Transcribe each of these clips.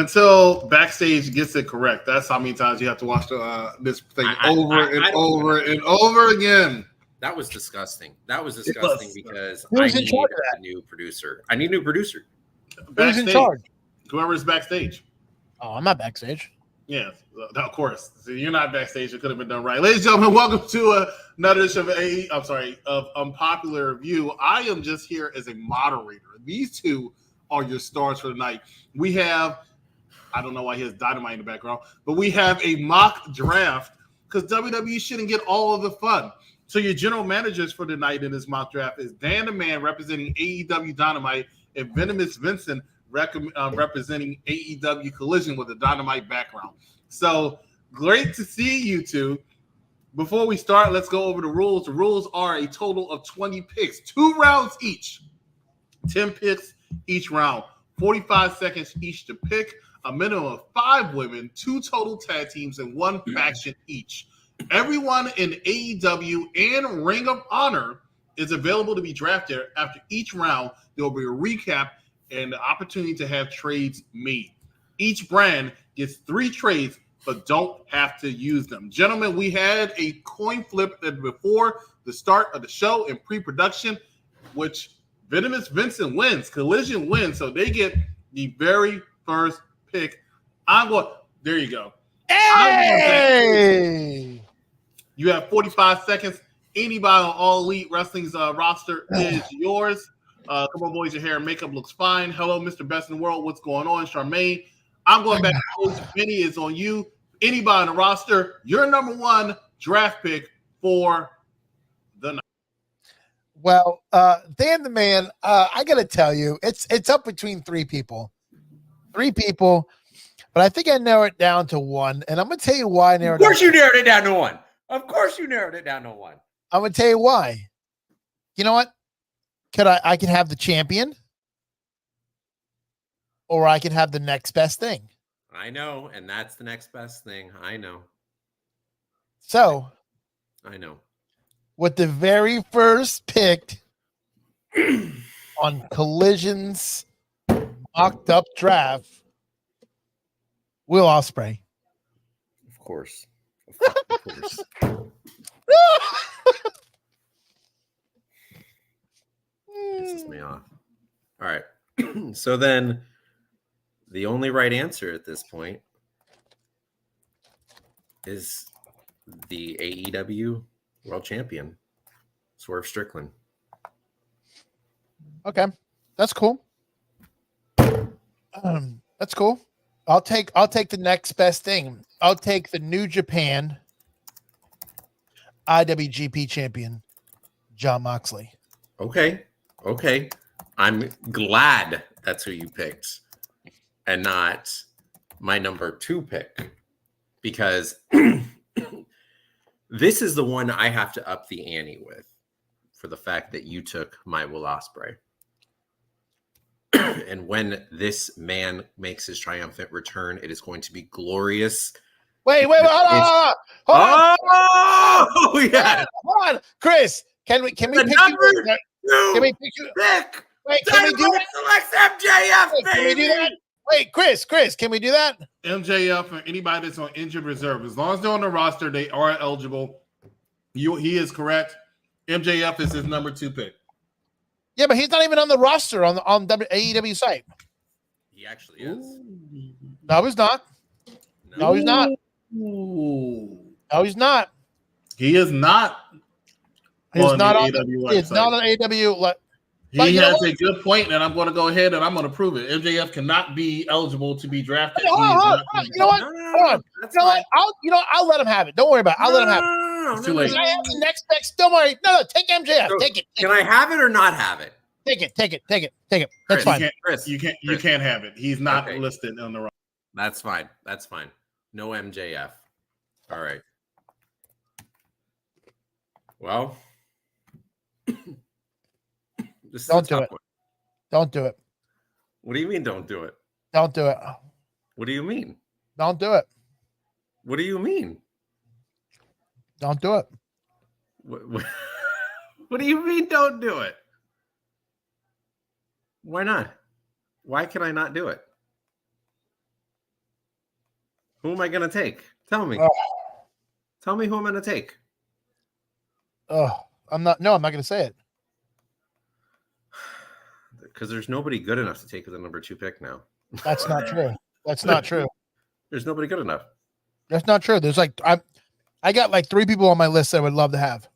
until Backstage gets it correct. That's how many times you have to watch this thing over and over again. That was disgusting. Because I need a new producer. I need a new producer. Who's in charge? Whoever's backstage. Oh, I'm not backstage. Yeah, of course. So you're not backstage. It could have been done right. Ladies and gentlemen, welcome to another edition of Unpopular Review. I am just here as a moderator. These two are your stars for the night. We have, I don't know why he has Dynamite in the background, but we have a mock draft because WWE shouldn't get all of the fun. So your general managers for the night in this mock draft is Dan the Man representing AEW Dynamite and Venomous Vincent representing AEW Collision with a Dynamite background. So great to see you two. Before we start, let's go over the rules. The rules are a total of 20 picks, 2 rounds each, 10 picks each round, 45 seconds each to pick, a minimum of 5 women, 2 total tag teams, and 1 faction each. Everyone in AEW and Ring of Honor is available to be drafted. After each round, there will be a recap and the opportunity to have trades made. Each brand gets 3 trades, but don't have to use them. Gentlemen, we had a coin flip before the start of the show in pre-production, which Venomous Vincent wins. Collision wins, so they get the very first pick. There you go. Hey! You have 45 seconds. Anybody on All Elite Wrestling's roster is yours. Come on, boys. Your hair and makeup looks fine. Hello, Mr. Best in the World. What's going on? Charmaine. I'm going back to Coach Vinny is on you. Anybody on the roster, your number 1 draft pick for the night. Well, Dan the Man, I got to tell you, it's up between 3 people. 3 people, but I think I narrowed it down to 1, and I'm going to tell you why I narrowed it down. Of course you narrowed it down to 1. Of course you narrowed it down to 1. I'm going to tell you why. You know what? I can have the champion, or I can have the next best thing. I know, and that's the next best thing. I know. So, I know. With the very first pick on Collision's mocked up draft, Will Ospreay. Of course. Pisses me off. All right. So then the only right answer at this point is the AEW World Champion, Swerve Strickland. Okay. That's cool. That's cool. I'll take the next best thing. I'll take the New Japan IWGP champion, Jon Moxley. Okay. I'm glad that's who you picked and not my number 2 pick, because this is the one I have to up the ante with for the fact that you took my Will Ospreay. And when this man makes his triumphant return, it is going to be glorious. Wait, hold on. Oh, yeah. Hold on. Chris, can we pick you? Can we pick you? Pick. Wait, can we do that? Selects MJF, Wait, can we do that? Wait, Chris, can we do that? MJF and anybody that's on injured reserve, as long as they're on the roster, they are eligible. He is correct. MJF is his number 2 pick. Yeah, but he's not even on the roster on AEW site. He actually is. No, he's not. No, he's not. No, he's not. He is not. He's not on AEW He's not on AEW. He has a good point, and I'm going to go ahead and I'm going to prove it. MJF cannot be eligible to be drafted. You know what? Hold on. I'll let him have it. Don't worry about it. I'll let him have it. It's too late. I have the next pick. Don't worry. No, take MJF. So, take it. Can I have it or not have it? Take it. That's Chris, fine. You can't have it. He's not listed on the roster. That's fine. No MJF. All right. Well, Don't do it. Don't do it. What do you mean don't do it? Don't do it. What do you mean? Don't do it. What do you mean? Don't do it. What do you mean don't do it? Why not? Why can I not do it? Who am I going to take? Tell me. Oh. Tell me who I'm going to take. Oh, I'm not going to say it. Because there's nobody good enough to take the number 2 pick now. That's not true. That's not true. There's nobody good enough. That's not true. There's like I got like 3 people on my list that I would love to have.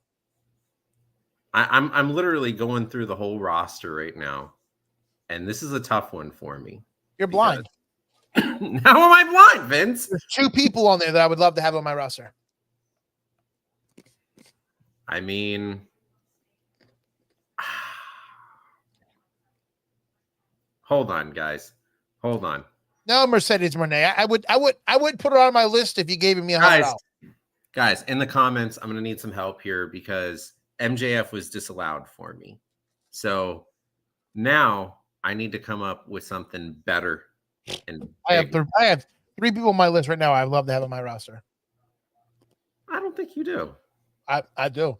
I'm literally going through the whole roster right now, and this is a tough one for me. You're blind. How am I blind, Vince? There's 2 people on there that I would love to have on my roster. I mean, hold on, guys. Hold on. No, Mercedes Moné. I would put her on my list if you gave me $100. Guys, in the comments, I'm going to need some help here because MJF was disallowed for me. So now I need to come up with something better. And I have 3 people on my list right now I'd love to have on my roster. I don't think you do. I do.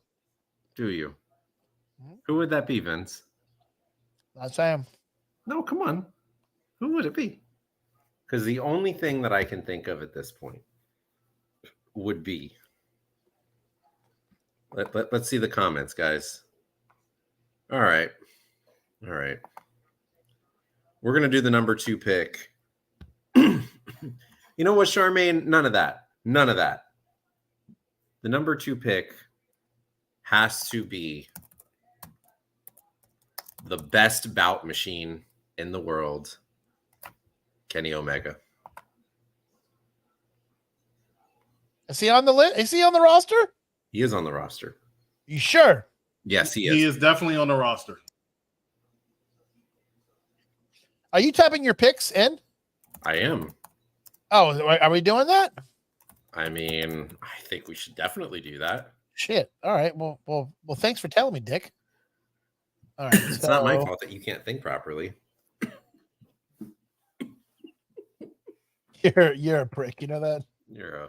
Do you? Who would that be, Vince? Not Sam. No, come on. Who would it be? Because the only thing that I can think of at this point would be. Let's see the comments, guys. All right. We're going to do the number 2 pick. You know what, Charmaine? None of that. The number 2 pick has to be the best bout machine in the world, Kenny Omega. Is he on the list? Is he on the roster? He is on the roster. You sure? Yes, he is. He is definitely on the roster. Are you typing your picks in? I am. Oh, are we doing that? I mean, I think we should definitely do that. Shit. All right. Well, thanks for telling me, Dick. All right. It's not my fault that you can't think properly. You're a prick. You know that? You're a...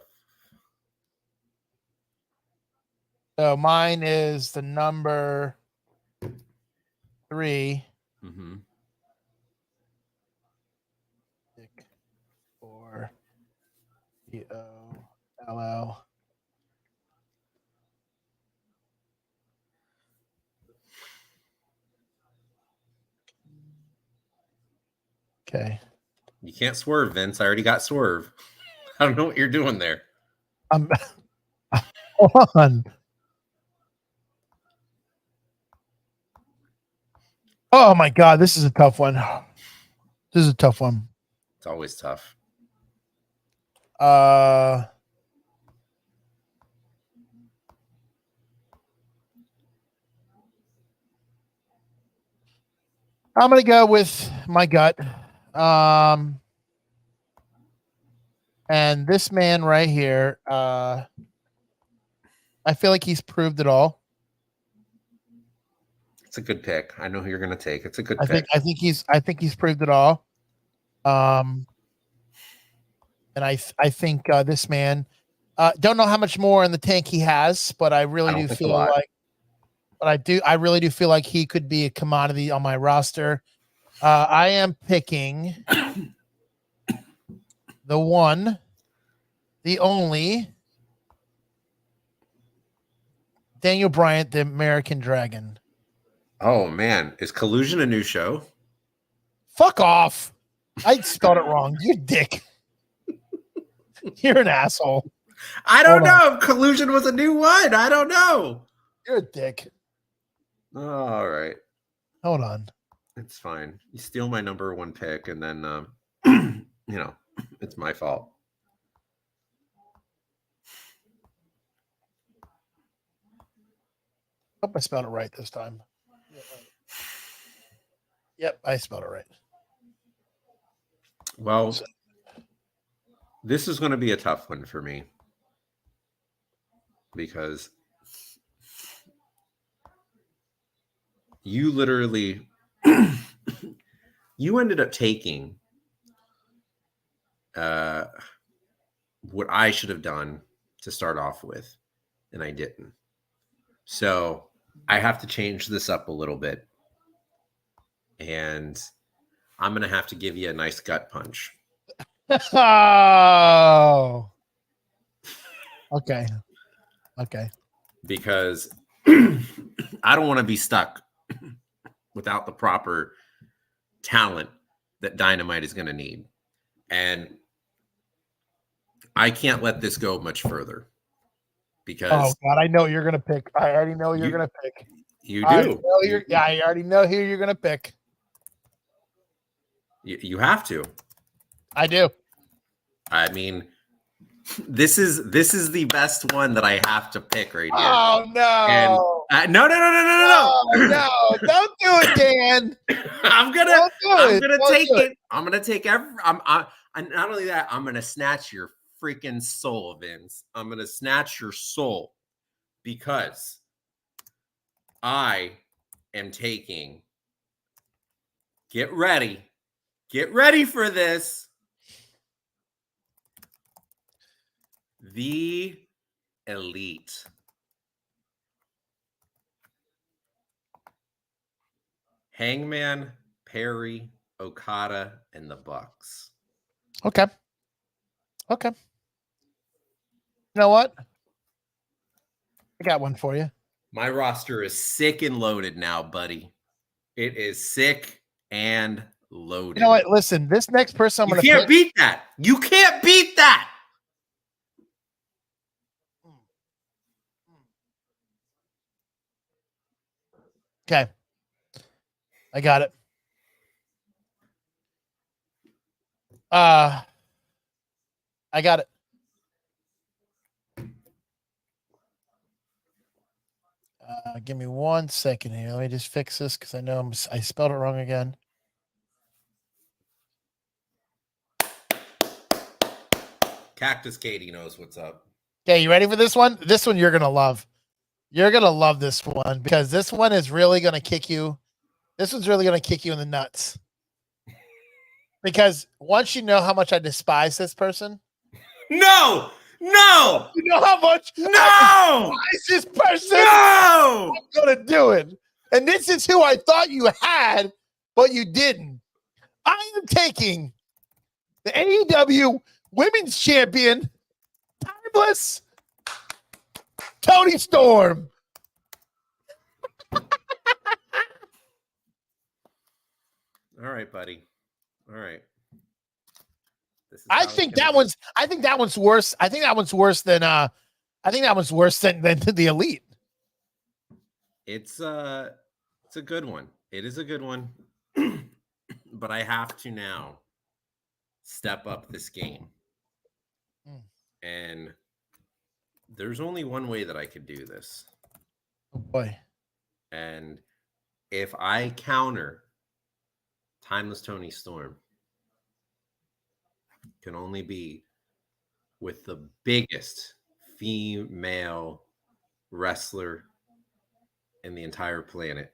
So mine is the number 3. Mm-hmm. 4 EOLL. Okay. You can't swerve, Vince. I already got swerve. I don't know what you're doing there. Hold on. Oh my God, this is a tough one. It's always tough. I'm gonna go with my gut. And this man right here, I feel like he's proved it all. It's a good pick. I know who you're going to take. It's a good pick. I think he's proved it all. And I think this man, don't know how much more in the tank he has, but I really do feel like, I really do feel like he could be a commodity on my roster. I am picking the one, the only Daniel Bryant, the American Dragon. Oh man, is Collusion a new show? Fuck off. I spelled it wrong. You dick. You're an asshole. I don't know if Collusion was a new one. I don't know. You're a dick. All right. Hold on. It's fine. You steal my number 1 pick, and then, it's my fault. Hope I spelled it right this time. Yep, I spelled it right. Well, this is going to be a tough one for me because you literally you ended up taking what I should have done to start off with, and I didn't. So I have to change this up a little bit, and I'm going to have to give you a nice gut punch. Oh. Okay. Okay. Because I don't want to be stuck without the proper talent that Dynamite is going to need. And I can't let this go much further because God, I know you're gonna pick. I already know you're gonna pick. You I do. I already know who you're gonna pick. You have to. I do. I mean, this is the best one that I have to pick right here. Oh no! And no! No! Don't do it, Dan. I'm gonna take it. I'm gonna take every. And not only that, I'm gonna snatch your freaking soul, Vince. I'm gonna snatch your soul because I am taking. Get ready for this. The Elite. Hangman, Perry, Okada, and the Bucks. Okay. You know what? I got one for you. My roster is sick and loaded now, buddy. It is sick and loaded. You know what? Listen, this next person I'm going to pick. You can't beat that. You can't beat that. Okay. I got it. I got it. Give me 1 second here. Let me just fix this because I know I spelled it wrong again. Cactus Katie knows what's up. Okay, you ready for this one? This one you're going to love. You're going to love this one because this one is really going to kick you. This one's really going to kick you in the nuts. Because once you know how much I despise this person. No! You know how much I despise this person? No! I'm going to do it. And this is who I thought you had, but you didn't. I am taking the AEW Women's Champion, Timeless Toni Storm. All right, buddy. All right. I think that one's worse. I think that one's worse than the Elite. It's a good one. It is a good one. But I have to now step up this game. And there's only one way that I could do this. Oh boy. And if I counter Timeless Toni Storm, can only be with the biggest female wrestler in the entire planet.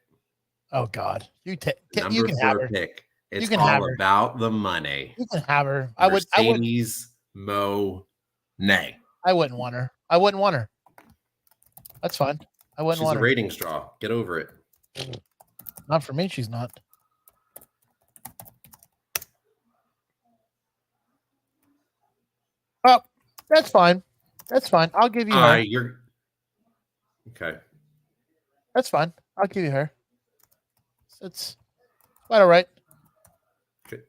Oh God, Number you can 4 have her. pick. It's you can all have her. about the money. You can have her. Mercedes Moné. I wouldn't want her. That's fine. I wouldn't want her. She's a rating straw. Get over it. Not for me. She's not. Oh, that's fine. I'll give you her. You're okay. That's fine. I'll give you her. It's quite all right. Okay.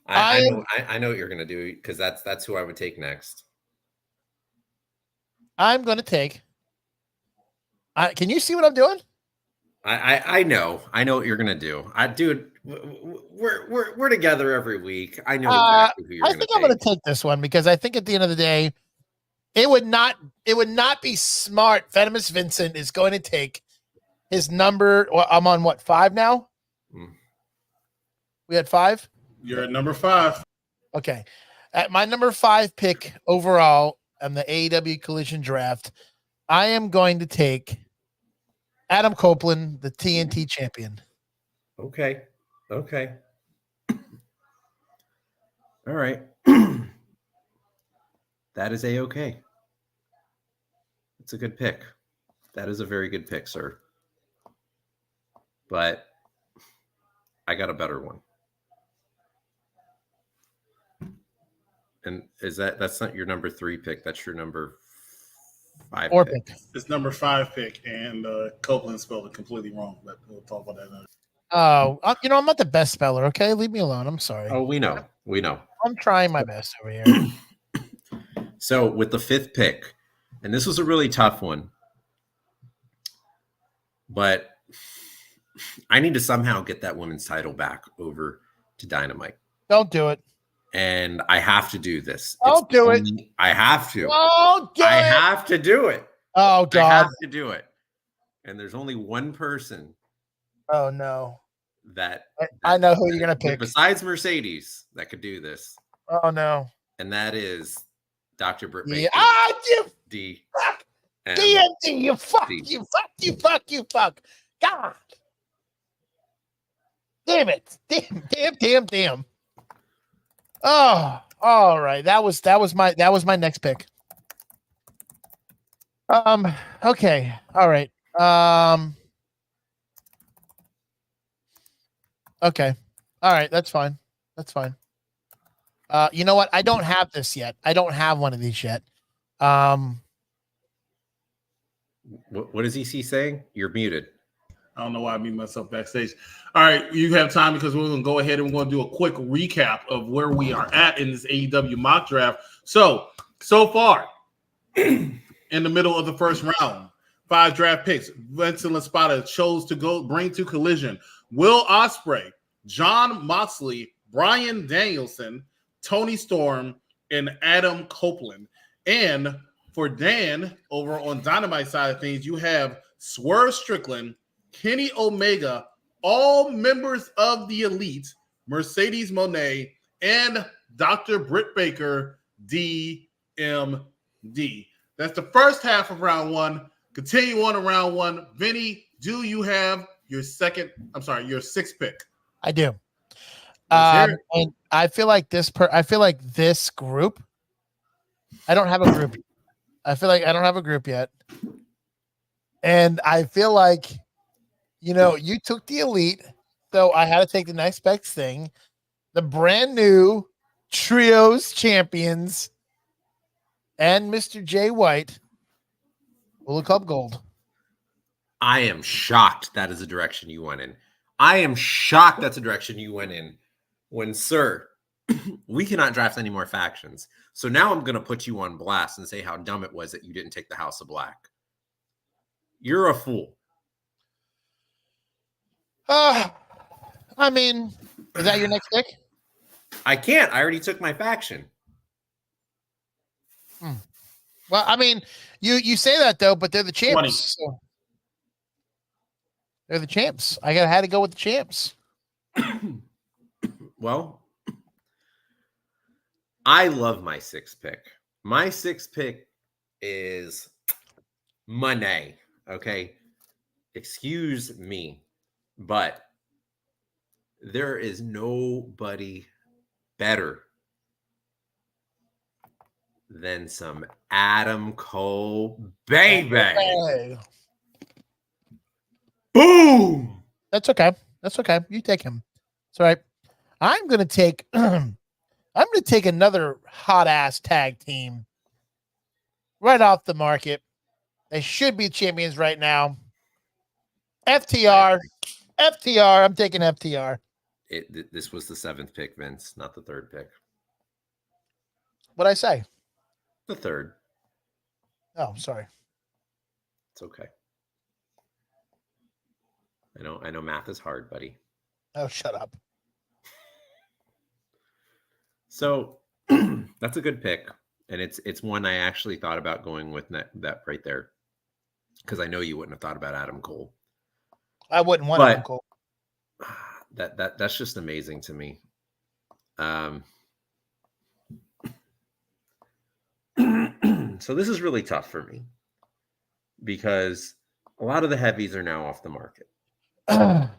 I know what you're gonna do because that's who I would take next. I'm gonna take. Can you see what I'm doing? I know what you're gonna do. Dude, we're together every week. I know exactly who you're gonna take. I'm gonna take this one because I think at the end of the day, it would not be smart. Venomous Vincent is going to take his number. Well, I'm on what, 5 now? We had 5. You're at number 5. Okay, at my number 5 pick overall on the AEW Collision Draft, I am going to take Adam Copeland, the TNT champion. Okay. All right. That is a-okay. It's a good pick. That is a very good pick, sir. But I got a better one. And that's not your number 3 pick? That's your number 5 4 pick. pick. It's number 5 pick, and Copeland spelled it completely wrong. But we'll talk about that later. Oh, I'm not the best speller. Okay, leave me alone. I'm sorry. Oh, we know. I'm trying my best over here. So with the 5th pick, and this was a really tough one, but I need to somehow get that women's title back over to Dynamite. Don't do it. And I have to do this. Don't do it. I have to. Don't do I it. have to do it. Oh, I God. have to do it. And there's only one person Oh, no. that I know who you're going to pick. besides Mercedes that could do this. Oh, no. And that is Dr. Britt Baker. Yeah. Ah, you D. fuck. M. DMD, you fuck. D. You fuck. You fuck. You fuck. God. Damn it. Damn. Oh, all right. That was my next pick. Okay. All right. Okay. All right. That's fine. You know what? I don't have this yet. I don't have one of these yet. What is EC saying? You're muted. I don't know why I mute myself backstage. All right, you have time because we're going to go ahead and we're going to do a quick recap of where we are at in this AEW mock draft. So far, in the middle of the first round, 5 draft picks. Vincent Laspada chose to bring to Collision Will Ospreay, John Moxley, Bryan Danielson, Tony Storm, and Adam Copeland. And for Dan, over on Dynamite side of things, you have Swerve Strickland, Kenny Omega, all members of the Elite, Mercedes Moné, and Dr. Britt Baker, DMD. That's the first half of round 1. Continue on to round 1. Vinny, do you have your 6th pick? I do. And I feel like this group. I don't have a group. I feel like I don't have a group yet. And I feel like, you took the Elite, so I had to take the next best thing. The brand new Trios champions and Mr. Jay White will look up gold. I am shocked that is the direction you went in. I am shocked that's the direction you went in when, sir, we cannot draft any more factions. So now I'm going to put you on blast and say how dumb it was that you didn't take the House of Black. You're a fool. I mean, is that your next pick? I can't. I already took my faction. Well, I mean, you say that though, but they're the champs. So they're the champs. I had to go with the champs. Well, I love my 6th pick. My 6th pick is Moné. Okay, excuse me, but there is nobody better than some Adam Cole, baby. Hey. Boom. That's okay. You take him. It's all right. I'm gonna take another hot ass tag team right off the market. They should be champions right now. FTR. I'm taking FTR. This was the 7th pick, Vince, not the 3rd pick. What'd I say? The 3rd. Oh, sorry. It's okay. I know math is hard, buddy. Oh, shut up. So that's a good pick. And it's one I actually thought about going with that right there. Because I know you wouldn't have thought about Adam Cole. I wouldn't want Adam Cole. That's just amazing to me. So this is really tough for me because a lot of the heavies are now off the market. I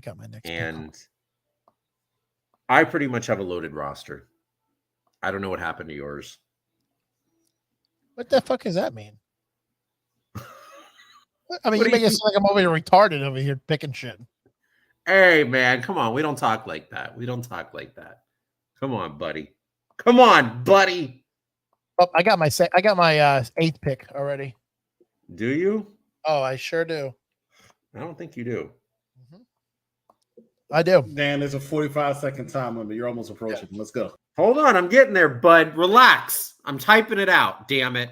got my next and I pretty much have a loaded roster. I don't know what happened to yours. What the fuck does that mean? I mean, you make it sound like I'm over here retarded over here picking shit. Hey, man, come on. We don't talk like that. Come on, buddy. Come on, buddy. Oh, I got my 8th pick already. Do you? Oh, I sure do. I don't think you do. I do. Dan, there's a 45-second time limit. You're almost approaching. Yeah. Let's go. Hold on, I'm getting there, bud. Relax. I'm typing it out. Damn it.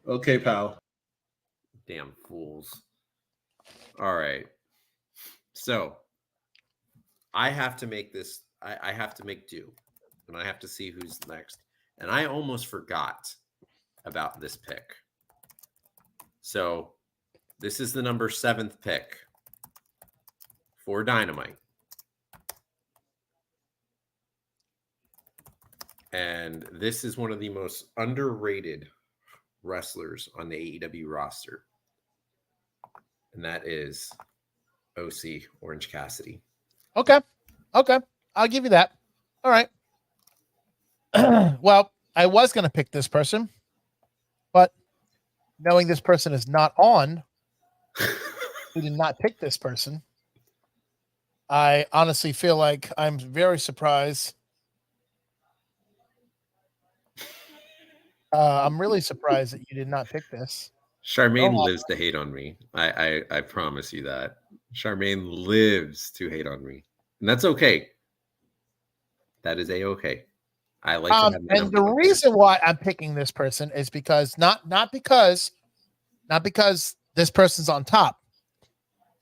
Okay, pal. Damn fools. All right. So I have to make this. I have to make do, and I have to see who's next. And I almost forgot about this pick. So this is the number 7th pick for Dynamite. And this is one of the most underrated wrestlers on the AEW roster. And that is OC Orange Cassidy. Okay. I'll give you that. All right. Well, I was going to pick this person, but knowing this person is not on, we did not pick this person. I honestly feel like I'm very surprised. I'm really surprised that you did not pick this. Charmaine lives to hate on me. I promise you that. Charmaine lives to hate on me. And that's okay. That is a-okay. I like to have and the reason why I'm picking this person is because not because this person's on top,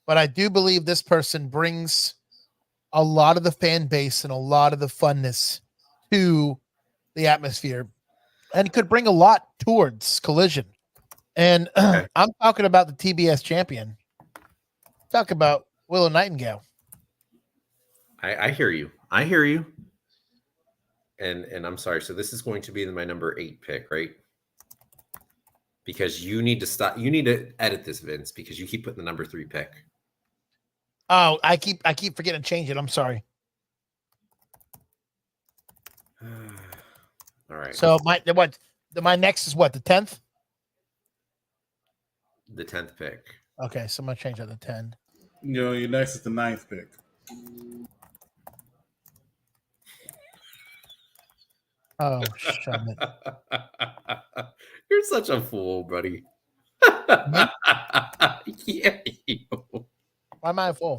but I do believe this person brings a lot of the fan base and a lot of the funness to the atmosphere, and could bring a lot towards Collision. And Okay. I'm talking about the TBS champion. Talk about Willow Nightingale. I hear you. I hear you. And I'm sorry. So this is going to be my number 8 pick, right? Because you need to stop. You need to edit this, Vince, because you keep putting the number 3 pick. Oh, I keep forgetting to change it. I'm sorry. All right. So my next is what, the 10th? The 10th pick. Okay, so I'm gonna change that to 10. Your next is the 9th pick. Oh, shut it. You're such a fool, buddy. Yeah. Why am I a fool?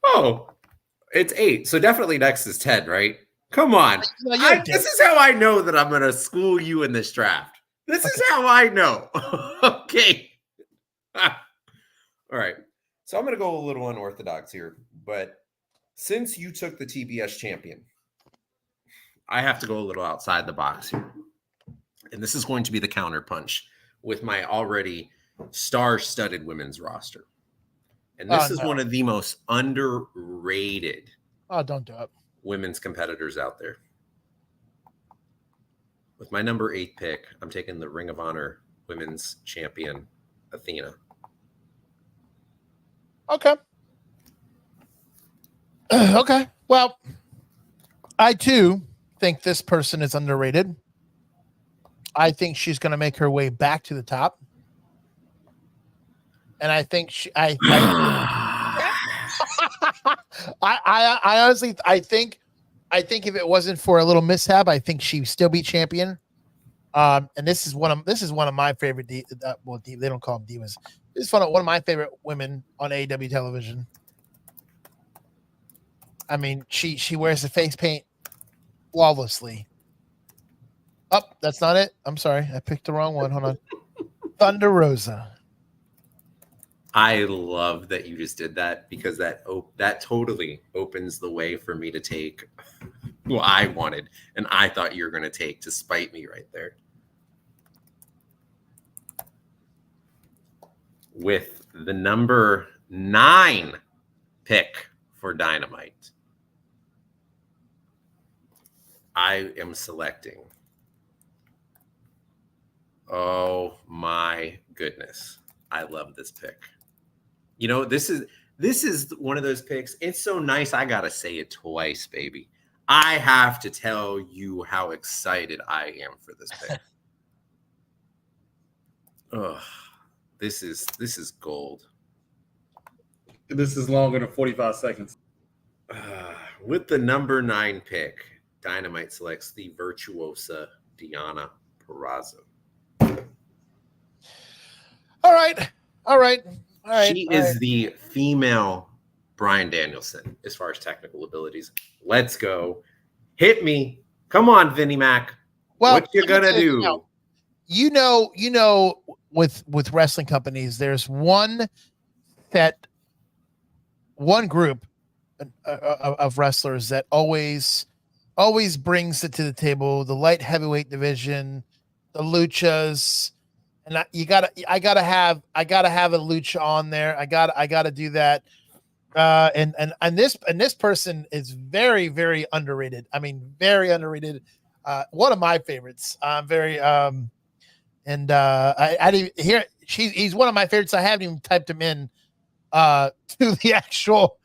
Oh, it's 8. So definitely next is 10, right? Come on. No, This is how I know that I'm going to school you in this draft. This is how I know. Okay. All right. So I'm going to go a little unorthodox here. But since you took the TBS champion, I have to go a little outside the box here. And this is going to be the counterpunch with my already star-studded women's roster. And this is one of the most underrated don't do it. Women's competitors out there. With my number 8 pick, I'm taking the Ring of Honor Women's Champion, Athena. Okay. Okay. Well, I too think this person is underrated. I think she's going to make her way back to the top. And I think I honestly, I think if it wasn't for a little mishap, I think she'd still be champion. And this is one of my favorite. They don't call them divas. This is one of my favorite women on AEW television. I mean, she wears the face paint flawlessly. Oh, that's not it. I'm sorry, I picked the wrong one. Hold on. Thunder Rosa. I love that you just did that, because that totally opens the way for me to take what I wanted and I thought you were going to take to spite me right there. With the number 9 pick for Dynamite, I am selecting. Oh my goodness. I love this pick. You know, this is one of those picks. It's so nice. I got to say it twice, baby. I have to tell you how excited I am for this pick. Ugh, this is gold. This is longer than 45 seconds. With the number 9 pick, Dynamite selects the virtuosa Deonna Purrazzo. All right. She is the female Bryan Danielson as far as technical abilities. Let's go. Hit me. Come on, Vinnie Mac. Well, what you gonna do? You know, with wrestling companies, there's one group of wrestlers that always brings it to the table. The light heavyweight division, the luchas, and I gotta have a lucha on there. I gotta do that. And this person is very, very underrated. I mean, very underrated. One of my favorites. I didn't hear he's one of my favorites. I haven't even typed him in to the actual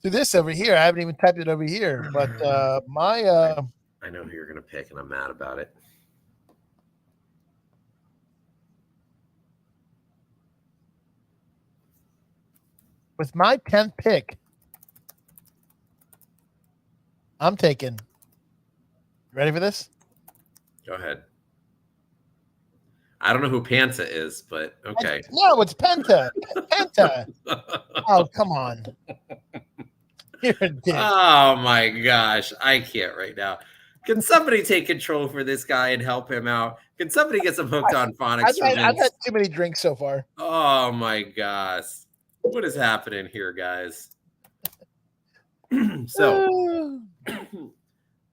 to this over here. I haven't even typed it over here. But I know who you're gonna pick, and I'm mad about it. With my 10th pick, I'm taking. Ready for this? Go ahead. I don't know who Panta is, but okay. No, it's Penta. Penta. Oh, come on. You're a dick. Oh my gosh. I can't right now. Can somebody take control for this guy and help him out? Can somebody get some hooked on phonics? I've had too many drinks so far. Oh my gosh. What is happening here, guys? So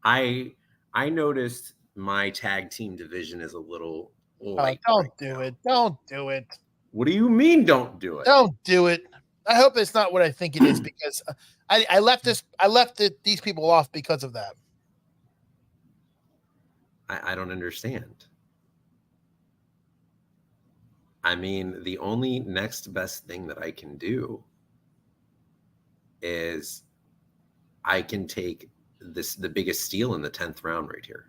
I noticed my tag team division is a little light. Don't do it. Don't do it. What do you mean don't do it? Don't do it. I hope it's not what I think it is, because I left these people off because of that. I don't understand. I mean, the only next best thing that I can do is I can take the biggest steal in the 10th round right here.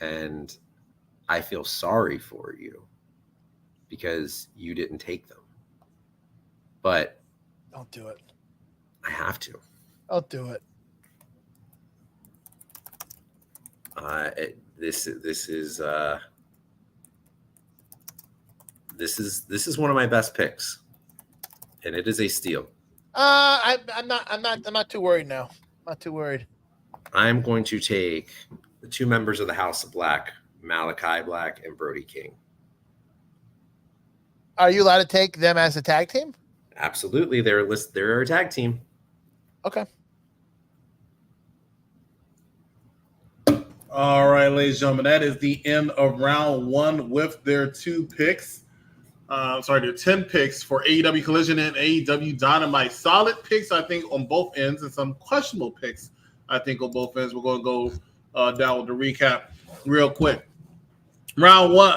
And I feel sorry for you because you didn't take them. But don't do it. I have to. Don't do it. This is one of my best picks, and it is a steal. I'm not too worried now. I'm not too worried. I'm going to take the two members of the House of Black, Malachi Black and Brody King. Are you allowed to take them as a tag team? Absolutely, they're a tag team. Okay. All right, ladies and gentlemen, that is the end of round one with their 2 picks. Their 10 picks for AEW Collision and AEW Dynamite. Solid picks, I think, on both ends, and some questionable picks, I think, on both ends. We're going to go down with the recap real quick. Round one,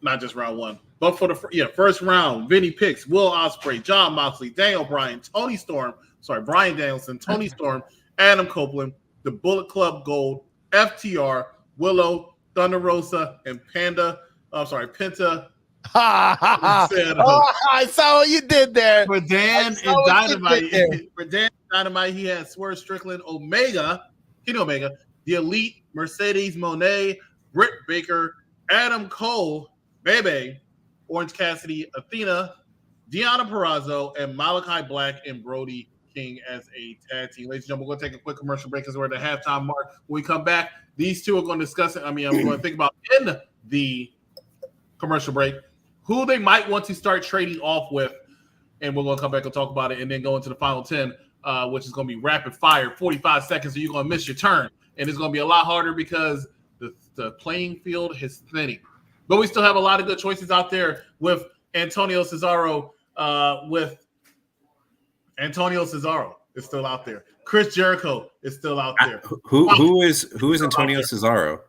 not just round one, but for the first round, Vinny picks Will Ospreay, Jon Moxley, Daniel Bryan, Bryan Danielson, Tony Storm, Adam Copeland, the Bullet Club Gold, FTR, Willow, Thunder Rosa, and Penta. I saw what you did there. For Dan and Dynamite, he had Swerve Strickland, Kenny Omega, The Elite, Mercedes Moné, Britt Baker, Adam Cole, Bebe, Orange Cassidy, Athena, Deonna Purrazzo, and Malachi Black and Brody King as a tag team. Ladies and gentlemen, we're going to take a quick commercial break because we're at the halftime mark. When we come back, these two are going to discuss it. I'm going to think about in the commercial break who they might want to start trading off with, and we're going to come back and talk about it, and then go into the final 10, which is going to be rapid fire, 45 seconds, so you're going to miss your turn, and it's going to be a lot harder because the playing field is thinning. But we still have a lot of good choices out there with Antonio Cesaro. Antonio Cesaro is still out there. Chris Jericho is still out there. Who is Antonio Cesaro?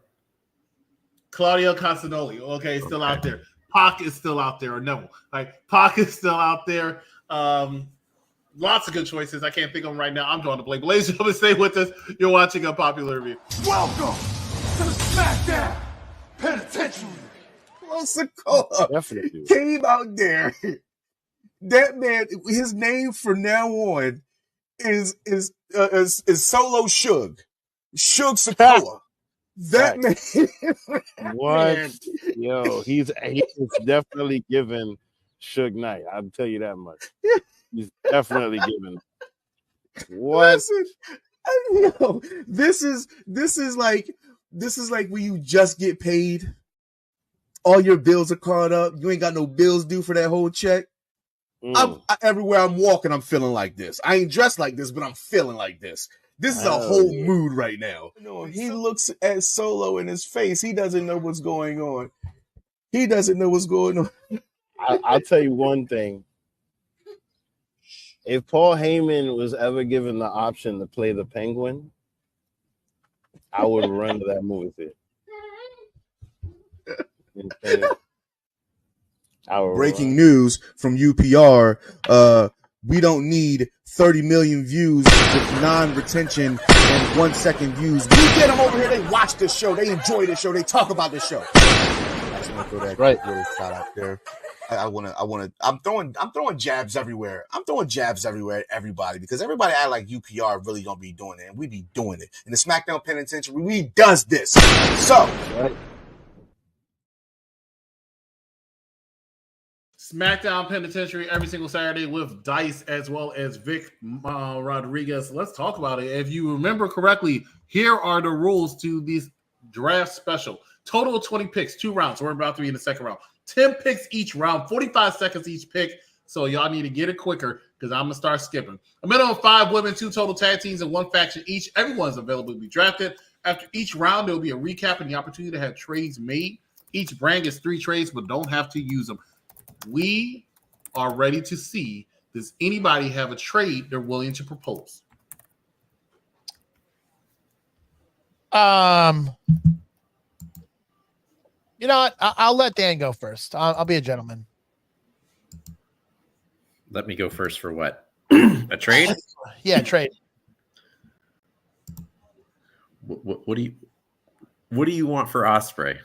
Claudio Castagnoli, okay, still out there. Pac is still out there, or no. Pac is still out there. Lots of good choices. I can't think of them right now. I'm drawing the blank. But ladies and gentlemen, stay with us. You're watching Unpopular Review. Welcome to the SmackDown Penitentiary. Definitely came out there. That man, his name from now on is Solo Shug. Suge Sokoa. That man. What? Man. Yo, he's definitely giving Suge Knight. I'll tell you that much. He's definitely giving. What? Listen, yo, this is like when you just get paid. All your bills are caught up. You ain't got no bills due for that whole check. Everywhere I'm walking, I'm feeling like this. I ain't dressed like this, but I'm feeling like this. This is a whole mood right now. No, he looks at Solo in his face. He doesn't know what's going on. He doesn't know what's going on. I'll tell you one thing. If Paul Heyman was ever given the option to play the Penguin, I would run to that movie theater. Breaking news from UPR. We don't need 30 million views with non-retention and 1 second views. We get them over here. They watch this show. They enjoy this show. They talk about this show. I just want to throw that little shout out there. I'm throwing jabs everywhere. I'm throwing jabs everywhere at everybody because everybody act like UPR really gonna be doing it, and we be doing it. In the SmackDown Penitentiary, we does this. So. Right. SmackDown Penitentiary every single Saturday with Dice as well as Vic Rodriguez. Let's talk about it. If you remember correctly, here are the rules to this draft special. Total of 20 picks, 2 rounds. We're about to be in the second round. 10 picks each round, 45 seconds each pick. So y'all need to get it quicker because I'm going to start skipping. A minimum of 5 women, 2 total tag teams, and 1 faction each. Everyone's available to be drafted. After each round, there will be a recap and the opportunity to have trades made. Each brand gets 3 trades, but don't have to use them. We are ready to see, does anybody have a trade they're willing to propose? You know what? I'll let Dan go first. I'll be a gentleman. Let me go first for what? A trade? Yeah, trade. What do you want for Osprey?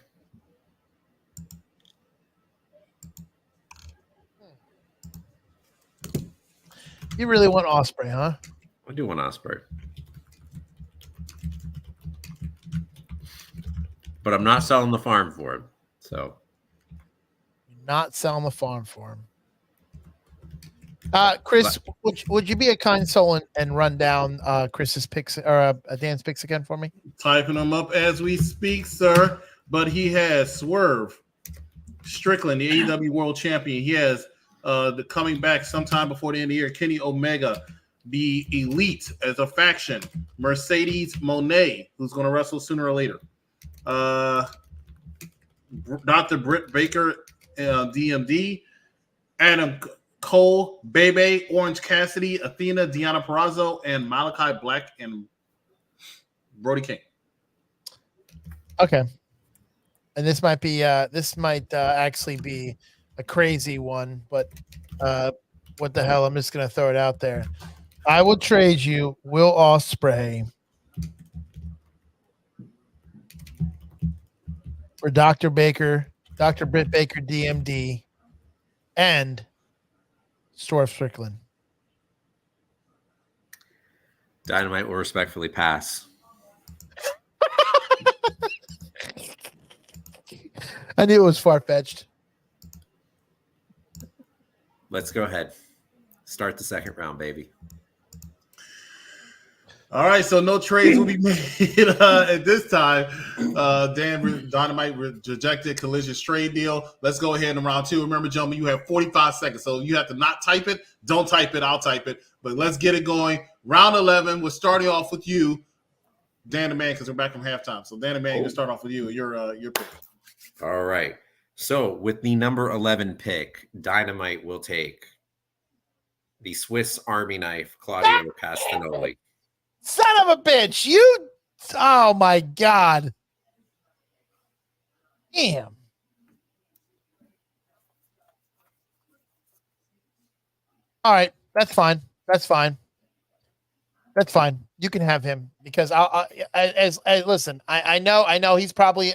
You really want Osprey, huh? I do want Osprey. But I'm not selling the farm for him. So not selling the farm for him. Chris, would you be a kind soul and run down Chris's picks or Dan's picks again for me? Typing them up as we speak, sir. But he has Swerve Strickland, the AEW World Champion. He has the coming back sometime before the end of the year, Kenny Omega, the Elite as a faction, Mercedes Moné, who's going to wrestle sooner or later, Dr. Britt Baker, DMD, Adam Cole, Bebe, Orange Cassidy, Athena, Deonna Purrazzo, and Malachi Black and Brody King. Okay, and this might actually be a crazy one, but what the hell? I'm just gonna throw it out there. I will trade you Will Ospreay for Dr. Britt Baker, DMD, and Swerve Strickland. Dynamite will respectfully pass. I knew it was far-fetched. Let's go ahead. Start the second round, baby. All right, so no trades will be made at this time. Dynamite rejected Collision's trade deal. Let's go ahead in round 2. Remember, gentlemen, you have 45 seconds, so you have to not type it. Don't type it. I'll type it. But let's get it going. Round 11, we're starting off with you, Dan the Man, because we're back from halftime. So, Dan the Man, we'll start off with you. Your pick. All right. So, with the number 11 pick, Dynamite will take the Swiss Army knife, Claudio Castagnoli. Son of a bitch. Oh my God. Damn. All right. That's fine. You can have him because listen, I know he's probably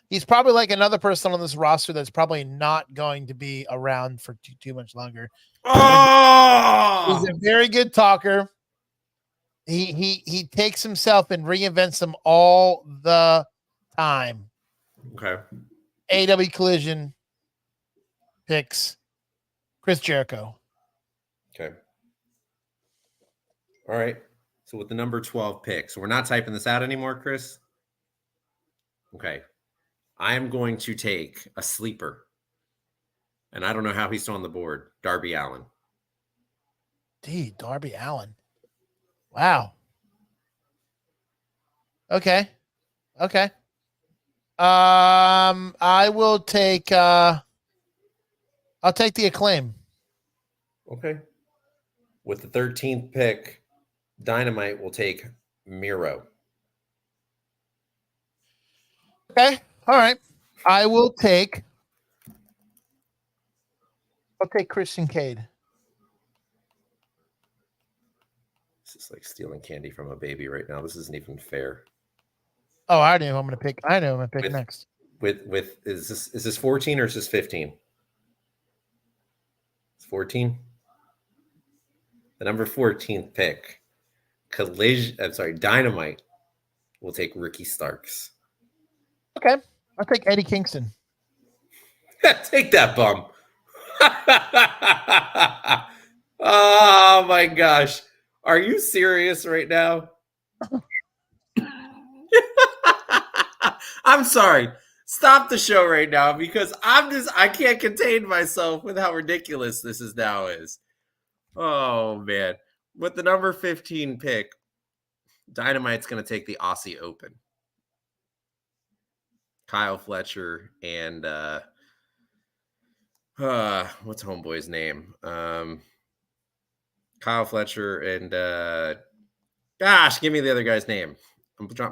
like another person on this roster that's probably not going to be around for too much longer. Oh! He's a very good talker. He takes himself and reinvents them all the time. Okay. AEW Collision picks Chris Jericho. Okay. All right. So with the number 12 pick, so we're not typing this out anymore, Chris? Okay. I am going to take a sleeper. And I don't know how he's still on the board. Darby Allin. Darby Allin. Wow. Okay. I will take I'll take the Acclaim. Okay. With the 13th pick, Dynamite will take Miro. Okay. All right. I'll take Christian Cade. This is like stealing candy from a baby right now. This isn't even fair. Oh, I know who I'm gonna pick. I know who I'm gonna pick next. With is this 14 or is this 15? It's 14. The number 14th pick, Dynamite will take Ricky Starks. Okay. I'll take Eddie Kingston. Take that bum. Oh my gosh. Are you serious right now? I'm sorry. Stop the show right now because I can't contain myself with how ridiculous this is now is. Oh man. With the number 15 pick, Dynamite's going to take the Aussie Open. Kyle Fletcher and what's homeboy's name? Kyle Fletcher and give me the other guy's name.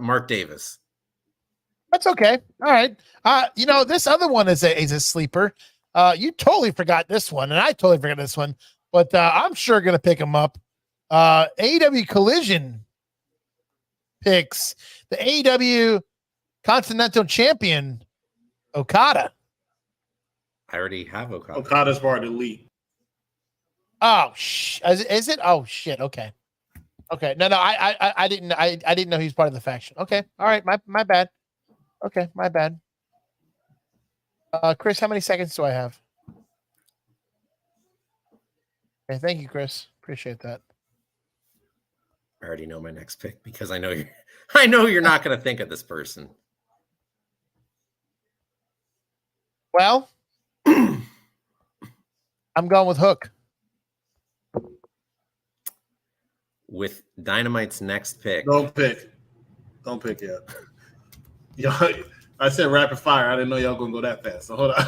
Mark Davis. That's okay. All right. This other one is a sleeper. You totally forgot this one, and I totally forgot this one, but I'm sure going to pick him up. AEW Collision picks the AEW Continental Champion, Okada. I already have Okada. Okada's part of the elite. Oh, is it? Oh, shit. Okay. No, I didn't know he was part of the faction. Okay. All right. My bad. Okay. My bad. Chris, how many seconds do I have? Okay. Thank you, Chris. Appreciate that. I already know my next pick because I know you're not going to think of this person. Well, I'm going with Hook. With Dynamite's next pick. Don't pick yet. Y'all, I said rapid fire. I didn't know y'all gonna go that fast. So hold on,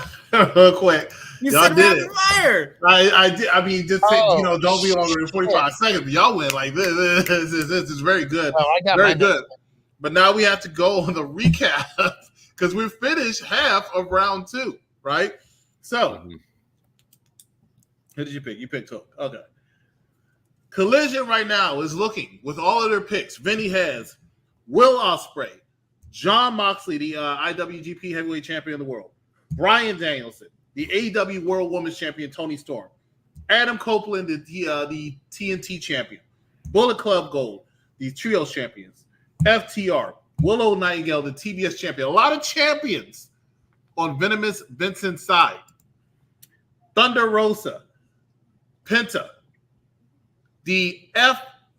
real quick. Y'all said did rapid fire. I did. I mean, just don't be longer than 45 seconds. But y'all went like this. This is very good. Oh, very good. But now we have to go on the recap because we've finished half of round 2, right? So, who did you pick? You picked Hook. Okay. Collision right now is looking with all of their picks. Vinny has Will Ospreay, John Moxley, the IWGP Heavyweight Champion of the world, Bryan Danielson, the AEW World Women's Champion Toni Storm, Adam Copeland, the TNT Champion, Bullet Club Gold, the Trios Champions, FTR, Willow Nightingale, the TBS Champion. A lot of champions on Venomous Vincent's side. Thunder Rosa, Penta, the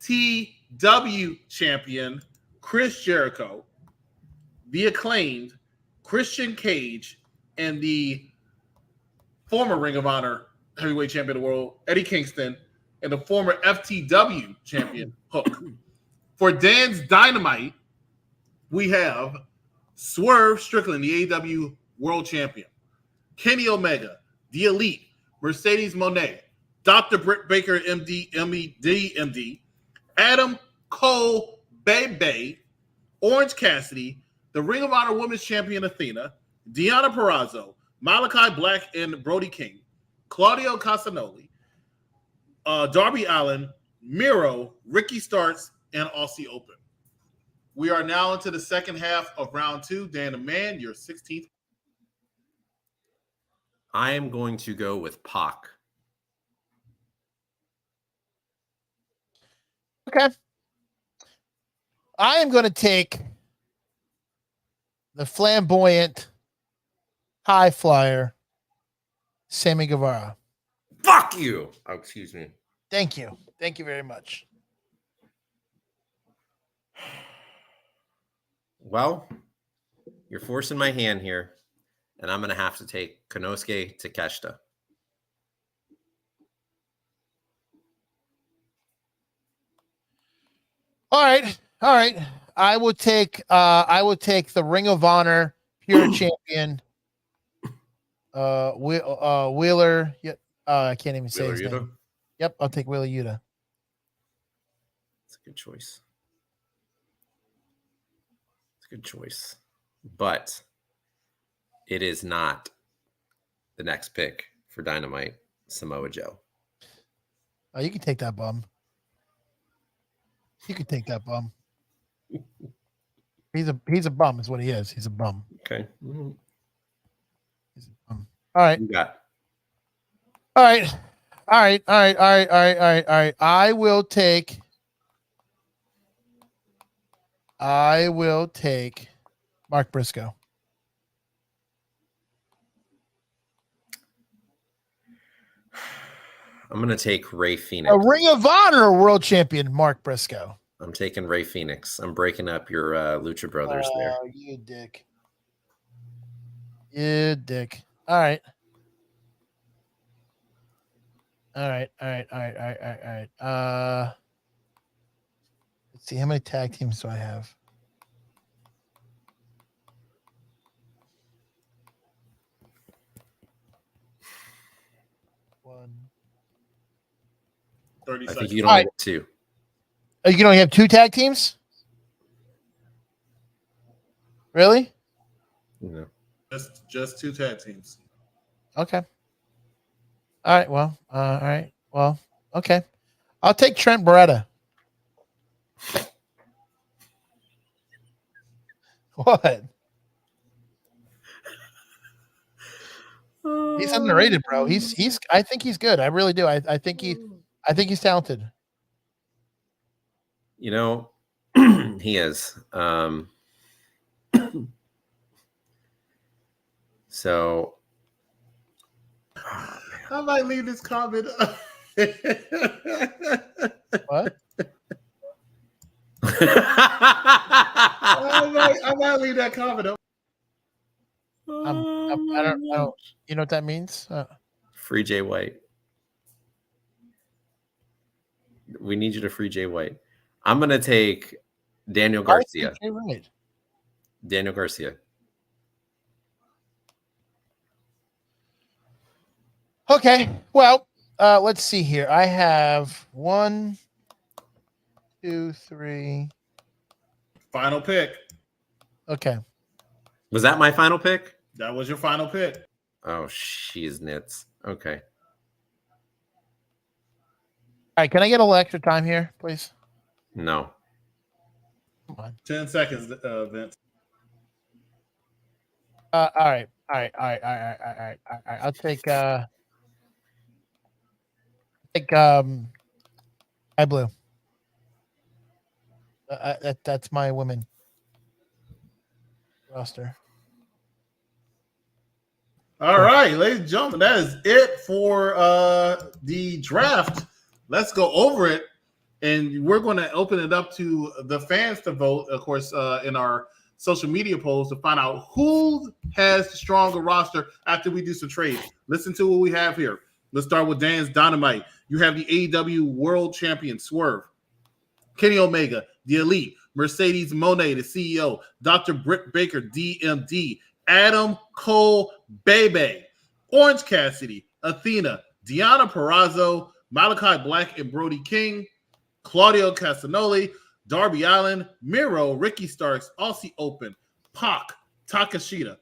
FTW Champion, Chris Jericho, the Acclaimed, Christian Cage, and the former Ring of Honor Heavyweight Champion of the world, Eddie Kingston, and the former FTW Champion, Hook. For Dan's Dynamite, we have Swerve Strickland, the AEW World Champion, Kenny Omega, the Elite, Mercedes Moné, Dr. Britt Baker, MD, MD, Adam Cole, Bebe, Orange Cassidy, the Ring of Honor Women's Champion Athena, Deonna Purrazzo, Malachi Black and Brody King, Claudio Castagnoli, Darby Allin, Miro, Ricky Starks, and Aussie Open. We are now into the second half of round 2. Dan the Man, your 16th. I am going to go with Pac. Okay. I am going to take the flamboyant high flyer, Sammy Guevara. Fuck you. Oh, excuse me. Thank you. Thank you very much. Well, you're forcing my hand here, and I'm going to have to take Konosuke Takeshita. All right. I will take the Ring of Honor pure champion. Wheeler. I can't even say his name. Yep, I'll take Wheeler Yuta. It's a good choice. It's a good choice. But it is not the next pick for Dynamite, Samoa Joe. Oh, you can take that bum. You can take that bum. He's a bum, is what he is. He's a bum. Okay. Mm-hmm. He's a bum. All right. You got. All right. I will take Mark Briscoe. I'm going to take Ray Phoenix. A Ring of Honor world champion, Mark Briscoe. I'm taking Ray Phoenix. I'm breaking up your Lucha Brothers there. You dick. You dick. All right. Let's see. How many tag teams do I have? One. 30 I seconds. think you can only get two. Oh, you can only have two tag teams? Really? No. Just two tag teams. Okay. All right. Well, okay. I'll take Trent Beretta. What? He's underrated, bro. He's I think he's good. I really do. I think he's talented. You know, he is. So I might leave this comment up. What? I might leave that comment up. I don't know. You know what that means? Free Jay White. We need you to free Jay White. I'm going to take Daniel Garcia. Right. Daniel Garcia. Okay. Well, let's see here. I have 1, 2, 3. Final pick. Okay. Was that my final pick? That was your final pick. Oh, she's nits. Okay. All right. Can I get a little extra time here, please? No. Come on. 10 seconds, Vince. All right. I'll take Sky Blue. That's my women roster. All right, ladies and gentlemen, that is it for the draft. Let's go over it, and we're going to open it up to the fans to vote, of course, in our social media polls to find out who has the stronger roster after we do some trades. Listen to what we have here. Let's start with Dan's Dynamite. You have the AEW World Champion, Swerve. Kenny Omega, The Elite. Mercedes Moné, the CEO. Dr. Britt Baker, DMD. Adam Cole, Bebe. Orange Cassidy, Athena. Deonna Purrazzo, Malachi Black and Brody King. Claudio Castagnoli, Darby Allin, Miro, Ricky Starks, Aussie Open. Pac, Takashita.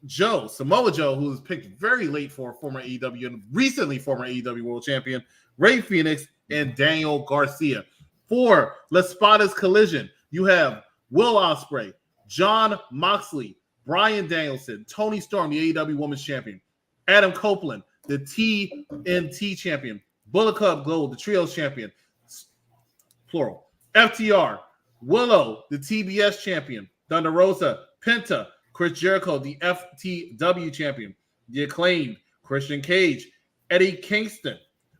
Joe, Samoa Joe, who was picked very late for former AEW and recently former AEW World Champion, Ray Phoenix, and Daniel Garcia. For Las Espadas Collision, you have Will Ospreay, John Moxley, Bryan Danielson, Tony Storm, the AEW Women's Champion, Adam Copeland, the TNT Champion, Bullet Club Gold, the Trios Champion, plural, FTR, Willow, the TBS champion. Thunder Rosa, Penta, Chris Jericho, the FTW champion. The Acclaimed, Christian Cage, Eddie Kingston,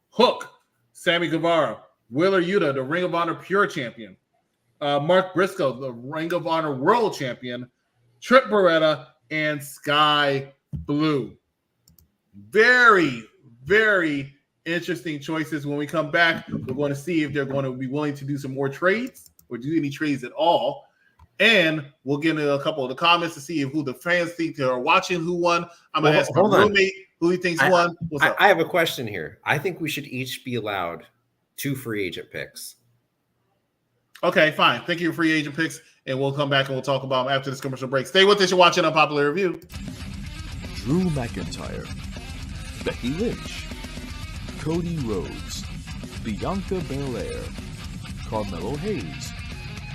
Hook, Sammy Guevara, Wheeler Yuta, the Ring of Honor Pure champion. Mark Briscoe, the Ring of Honor World champion. Trip Beretta, and Sky Blue. Very, very interesting choices. When we come back, we're going to see if they're going to be willing to do some more trades or do any trades at all. And we'll get into a couple of the comments to see who the fans think they are watching who won. I'm going to ask my roommate who he thinks won. What's up? I have a question here. I think we should each be allowed 2 free agent picks. Okay, fine. Thank you for free agent picks. And we'll come back and we'll talk about them after this commercial break. Stay with us. You're watching Unpopular Review. Drew McIntyre, Becky Lynch, Cody Rhodes, Bianca Belair, Carmelo Hayes,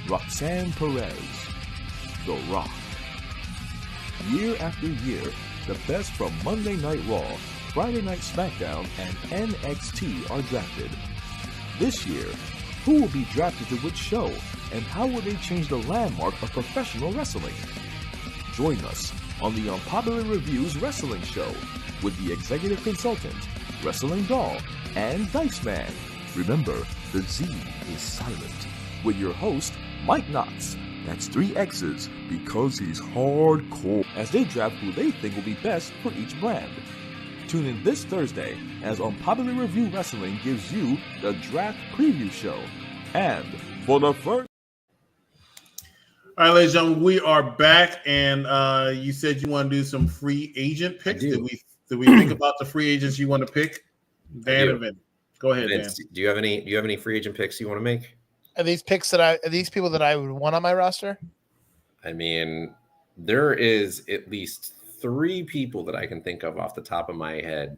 Roxanne Perez, The Rock. Year after year, the best from Monday Night Raw, Friday Night SmackDown, and NXT are drafted. This year, who will be drafted to which show, and how will they change the landmark of professional wrestling? Join us on the Unpopular Reviews Wrestling Show with the executive consultant, Wrestling Doll, and Dice Man. Remember, the Z is silent. With your host, Mike Knox. That's 3 X's because he's hardcore. As they draft who they think will be best for each brand. Tune in this Thursday as Unpopular Review Wrestling gives you the Draft Preview Show. And for the first... All right, ladies and gentlemen, we are back. And you said you want to do some free agent picks. Did we think about the free agents you want to pick? Dan and Vinny. Go ahead, Vince, Dan. Do you have any free agent picks you want to make? Are these people that I would want on my roster? I mean, there is at least 3 people that I can think of off the top of my head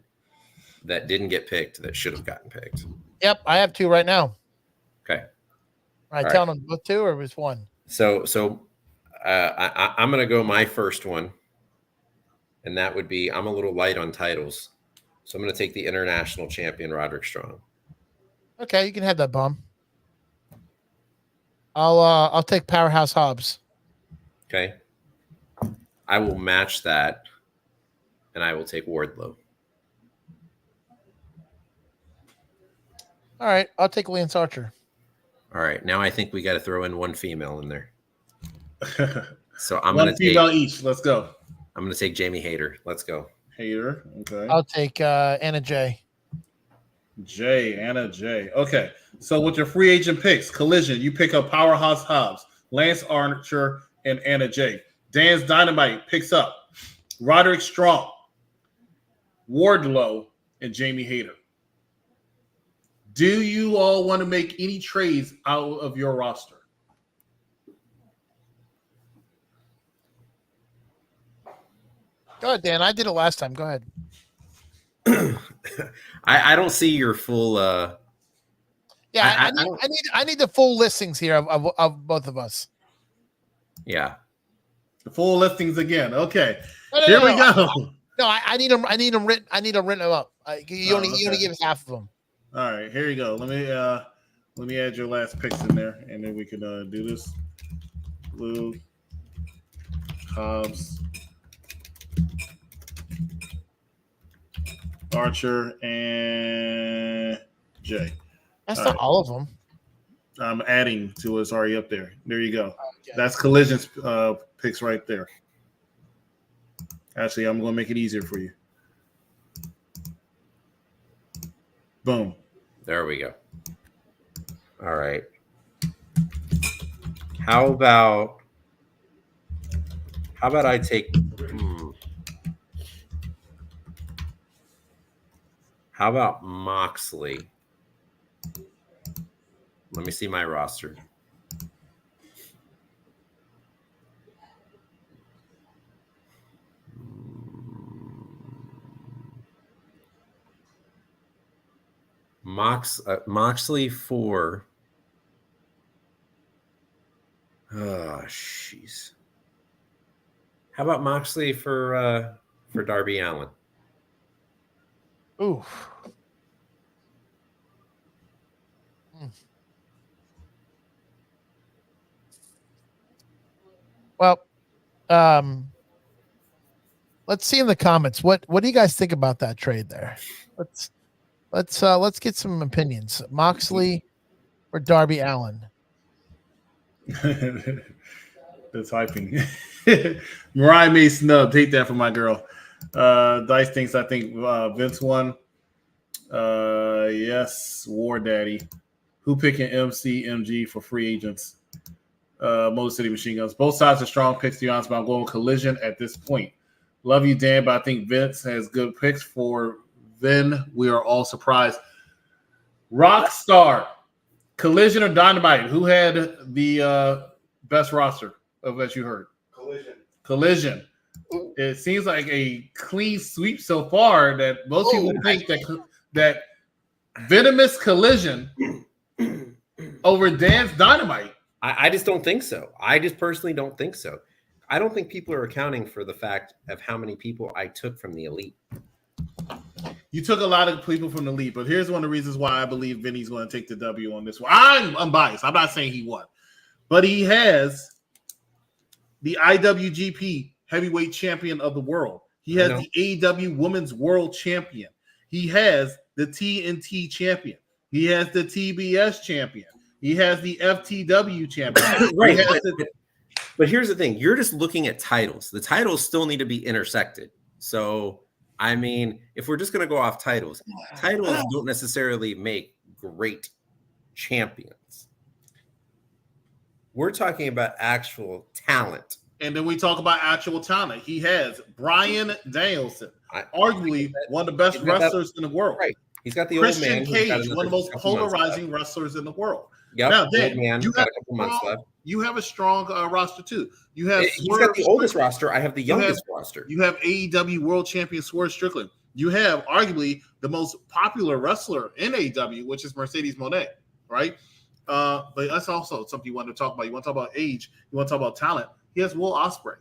that didn't get picked that should have gotten picked. Yep, I have 2 right now. Okay. All right, tell them both 2 or just 1? So I'm going to go my first one, and that would be I'm a little light on titles, so I'm going to take the international champion Roderick Strong. Okay, you can have that bomb. I'll take Powerhouse Hobbs. Okay. I will match that, and I will take Wardlow. All right, I'll take Lance Archer. All right, now I think we got to throw in 1 female in there. So I'm 1 going to female each. Let's go. I'm going to take Jamie Hayter. Let's go. Hayter. Okay. I'll take Anna Jay. Anna J. Okay. So with your free agent picks, Collision, you pick up Powerhouse Hobbs, Lance Archer, and Anna J. Dan's Dynamite picks up Roderick Strong, Wardlow, and Jamie Hayter. Do you all want to make any trades out of your roster? Go ahead, Dan. I did it last time. Go ahead. I don't see your full. Yeah, I need the full listings here of both of us. Yeah. The full listings again. Okay. No, Here we go. No, I need them. I need them written. I need them written up. You only give us half of them. All right, here you go. Let me add your last picks in there, and then we can do this. Blue, Hobbs, Archer, and Jay. That's not all of them. I'm adding to it's already up there. There you go. Okay. That's Collision's picks right there. Actually, I'm going to make it easier for you. Boom. There we go. All right. How about I take how about Moxley? Let me see my roster. Moxley for jeez. How about Moxley for Darby Allin? Ooh. Well, let's see in the comments what do you guys think about that trade there? Let's get some opinions. Moxley or Darby Allin? That's hyping. Mariah May snub. Take that from my girl. Dice thinks I think Vince won. Yes, War Daddy. Who picking MG for free agents? Motor City Machine Guns. Both sides are strong picks, to be honest, but I'm going Collision at this point. Love you, Dan, but I think Vince has good picks for Vin. We are all surprised. Rockstar, Collision or Dynamite? Who had the best roster of what you heard? Collision. It seems like a clean sweep so far that most people think that venomous Collision over Dan's Dynamite. I just don't think so. I just personally don't think so. I don't think people are accounting for the fact of how many people I took from the Elite. You took a lot of people from the Elite, but here's one of the reasons why I believe Vinny's going to take the W on this one. I'm unbiased. I'm not saying he won, but he has the IWGP Heavyweight Champion of the world. He has the AEW Women's World Champion. He has the TNT Champion. He has the TBS Champion. He has the FTW Champion. Right. But here's the thing. You're just looking at titles. The titles still need to be intersected. So, I mean, if we're just going to go off titles don't necessarily make great champions. We're talking about actual talent. And then we talk about actual talent. He has Bryan Danielson, arguably one of the best wrestlers in the world. Right. He's got the Christian old man. Cage, one of the most polarizing wrestlers in the world. Yep. Now, Dan, man, you have a strong roster too. You have he's got the oldest roster. I have the youngest roster. You have AEW World Champion Swerve Strickland. You have arguably the most popular wrestler in AEW, which is Mercedes Moné, right? But that's also something you want to talk about. You want to talk about age. You want to talk about talent. He has Will Ospreay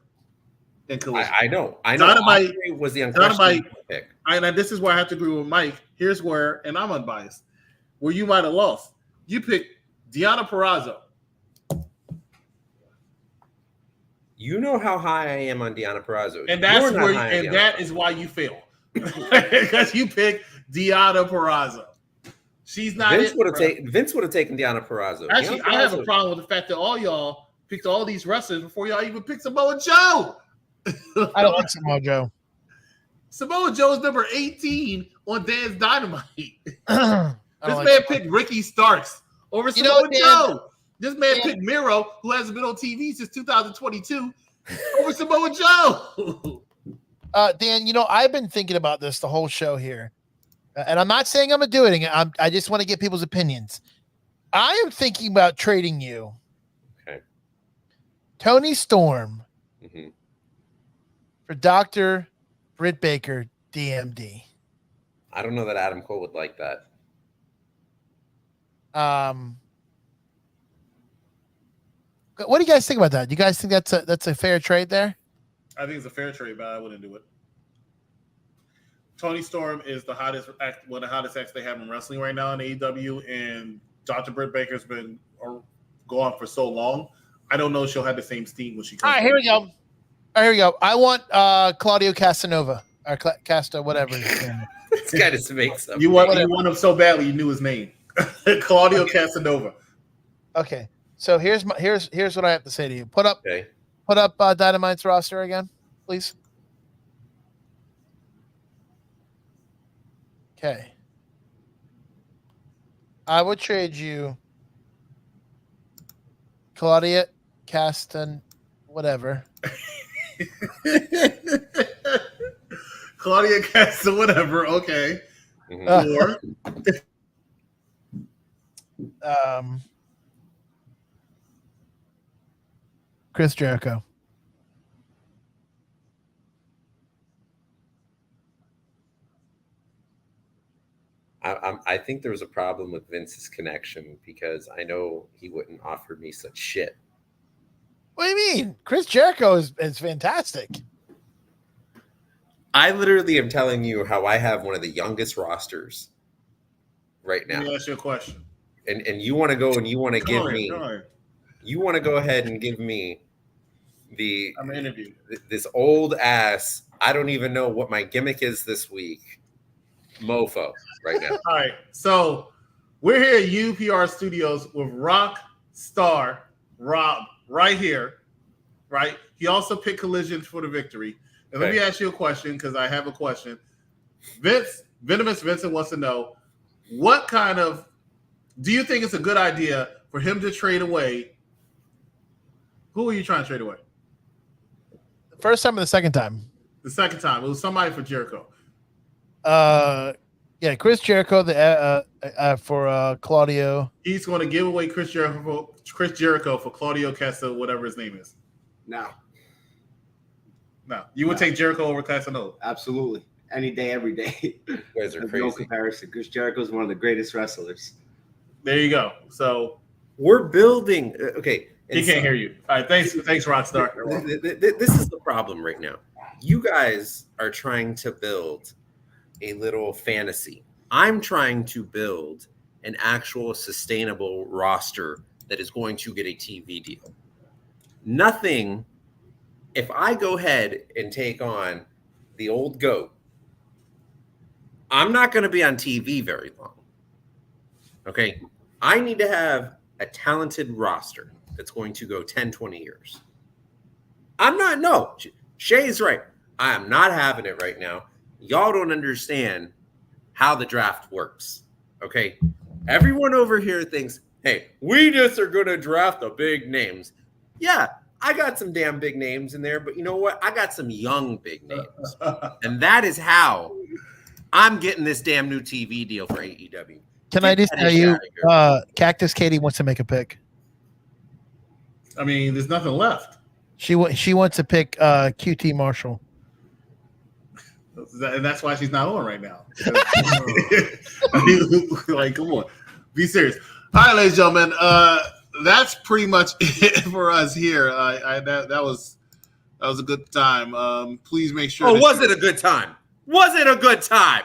in Collision. I know. Dynamite was the unquestionable pick. And this is where I have to agree with Mike. Here's where, and I'm unbiased, where you might have lost. You picked Deonna Purrazzo. You know how high I am on Deonna Purrazzo. And that's where that is why you fail. Because you picked Deonna Purrazzo. She's not Vince would have taken Deonna Purrazzo. Actually, I have a problem with the fact that all y'all picked all these wrestlers before y'all even picked Samoa Joe. I don't like Samoa Joe. Samoa Joe is number 18 on Dan's Dynamite. This like man picked Ricky Starks over Samoa Joe. This man picked Miro, who hasn't been on TV since 2022, over Samoa Joe. Dan, I've been thinking about this the whole show here. And I'm not saying I'm going to do it. I just want to get people's opinions. I am thinking about trading you. Okay. Tony Storm for Dr. Britt Baker, DMD. I don't know that Adam Cole would like that. What do you guys think about that? Do you guys think that's a fair trade there? I think it's a fair trade, but I wouldn't do it. Tony Storm is one of the hottest acts they have in wrestling right now in AEW, and Dr. Britt Baker's been gone for so long. I don't know if she'll have the same steam when she comes. All right, here we go. I want Claudio Casanova or Casta, whatever. This guy just makes up. You want him so badly you knew his name, Claudio Casanova. Okay, so here's what I have to say to you. Put up Dynamite's roster again, please. Okay. I would trade you Claudia Castan, whatever. Claudia Castan, whatever. Okay. Or Chris Jericho. I think there was a problem with Vince's connection because I know he wouldn't offer me such shit. What do you mean? Chris Jericho is fantastic. I literally am telling you how I have one of the youngest rosters right now. Let me ask you a question. And you want to go and you want to give me. You want to go ahead and give me I'm interviewed. This old ass. I don't even know what my gimmick is this week. Mofo right now. All right, so we're here at UPR Studios with rock star Rob right here, right? He also picked Collision for the victory. And let me ask you a question, because I have a question. Venomous Vincent wants to know, what kind of, do you think it's a good idea for him to trade away? Who are you trying to trade away? The first time or the second time? The second time. It was somebody for Jericho. Yeah, Chris Jericho for Claudio. He's going to give away Chris Jericho for Claudio Castagnoli, whatever his name is. No. You would take Jericho over Castagnoli? Absolutely. Any day, every day. You guys are There's crazy. no comparison. Chris Jericho is one of the greatest wrestlers. There you go. So we're building. Okay. He can't hear you. All right. Thanks, Rockstar. This is the problem right now. You guys are trying to build a little fantasy. I'm trying to build an actual sustainable roster that is going to get a TV deal. Nothing. If I go ahead and take on the old GOAT, I'm not going to be on TV very long. Okay. I need to have a talented roster that's going to go 10, 20 years. Shay's right. I am not having it right now. Y'all don't understand how the draft works. Okay. Everyone over here thinks, hey, we just are going to draft the big names. Yeah, I got some damn big names in there, but you know what? I got some young big names. And that is how I'm getting this damn new TV deal for AEW. Can I just tell you, Cactus Katie wants to make a pick. I mean, there's nothing left. She wants to pick QT Marshall. And that's why she's not on right now. I mean, like, come on. Be serious. All right, ladies and gentlemen. That's pretty much it for us here. That was a good time. Please make sure. Was it a good time? Was it a good time?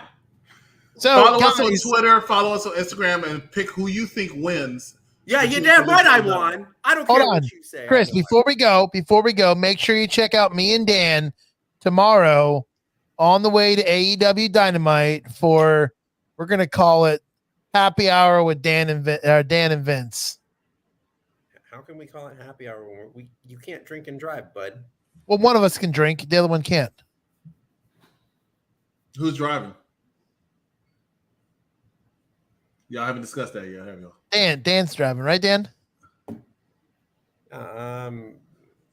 So follow us on Twitter, follow us on Instagram, and pick who you think wins. Yeah, you're damn right I won. I don't care what you say. Chris, before we go, make sure you check out me and Dan tomorrow on the way to AEW Dynamite for, we're going to call it Happy Hour with Dan and Vince. How can we call it happy hour when you can't drink and drive, bud? Well, one of us can drink, the other one can't. Who's driving? Yeah, I haven't discussed that yet. Have you? Dan's driving, right, Dan? Yeah,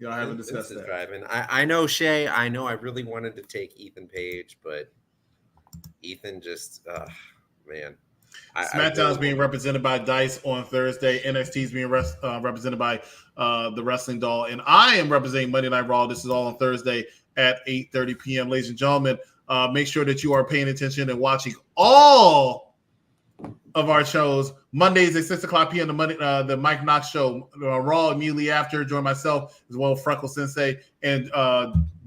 I haven't discussed that. Driving. I know Shay. I know I really wanted to take Ethan Page, but Ethan just, man. SmackDown is being represented by Dice on Thursday. NXT is being represented by the Wrestling Doll, and I am representing Monday Night Raw. This is all on Thursday at 8:30 p.m. Ladies and gentlemen, make sure that you are paying attention and watching all of our shows. Mondays at 6 o'clock p.m. The Mike Knox Show. Raw immediately after. Join myself as well, Freckle Sensei and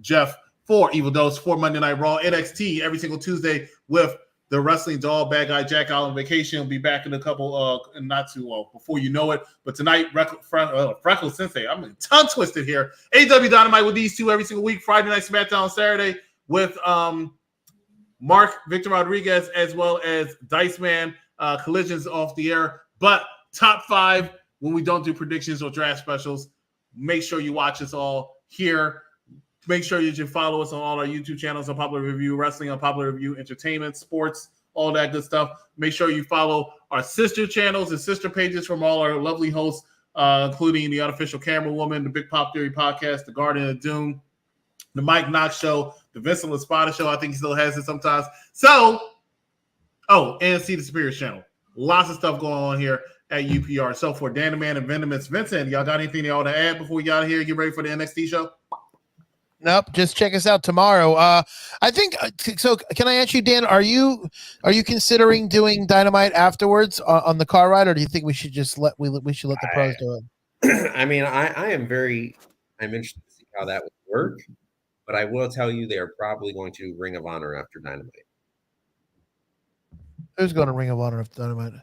Jeff for Evil Dose for Monday Night Raw. NXT every single Tuesday with the Wrestling Doll, Bad Guy Jack out on vacation. Will be back in a couple, not too long, before you know it. But tonight, Freckle Sensei, I'm tongue twisted here. AEW Dynamite with these two every single week. Friday Night SmackDown Saturday with Mark Victor Rodriguez as well as Dice Man. Collisions off the air. But top 5 when we don't do predictions or draft specials. Make sure you watch us all here. Make sure you follow us on all our YouTube channels, Unpopular Review Wrestling, Unpopular Review Entertainment, Sports, all that good stuff. Make sure you follow our sister channels and sister pages from all our lovely hosts, including the Unofficial Camera Woman, the Big Pop Theory Podcast, the Garden of Doom, the Mike Knox Show, the Vincent Laspada Show. I think he still has it sometimes. So, and See the Superior channel. Lots of stuff going on here at UPR. So for Dynamite and Venomous Vincent, y'all got anything y'all to add before we get out of here? Get ready for the NXT show? Nope. Just check us out tomorrow. I think so. Can I ask you, Dan? Are you considering doing Dynamite afterwards on the car ride, or do you think we should just let the pros do it? I mean, I'm interested to see how that would work, but I will tell you they are probably going to Ring of Honor after Dynamite. Who's going to Ring of Honor after Dynamite?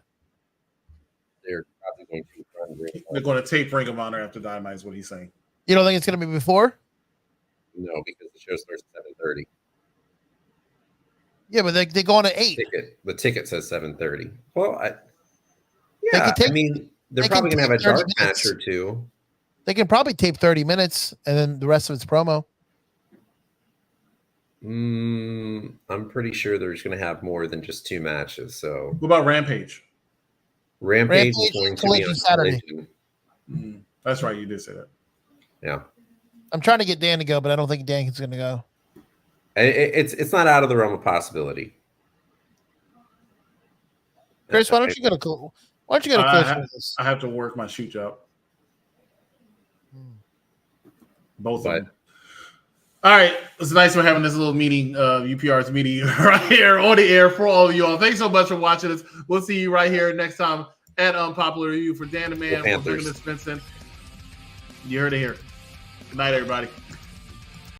They're probably going to run Ring of Honor. They're going to tape Ring of Honor after Dynamite is what he's saying. You don't think it's going to be before? No, because the show starts at 7:30. Yeah, but they go on at 8. The ticket says 7:30. Well, They can take- I mean, they're they probably can going to have a take 30 dark match minutes. or two. They can probably tape 30 minutes and then the rest of it's promo. I'm pretty sure they're just going to have more than just 2 matches. So What about Rampage? Rampage is Rampage going and to be Collision on Saturday. Collision. That's right. You did say that. Yeah. I'm trying to get Dan to go, but I don't think Dan is going to go. It's not out of the realm of possibility. Chris, why don't you go to Collision with us? I have to work my shoot job. Both But- of them. All right. It's nice we're having this little meeting, UPR's meeting right here on the air for all of you all. Thanks so much for watching us. We'll see you right here next time at Unpopular Review. For Dan the Man, for Panthers. Brendan Svensson. You heard it here. Good night, everybody.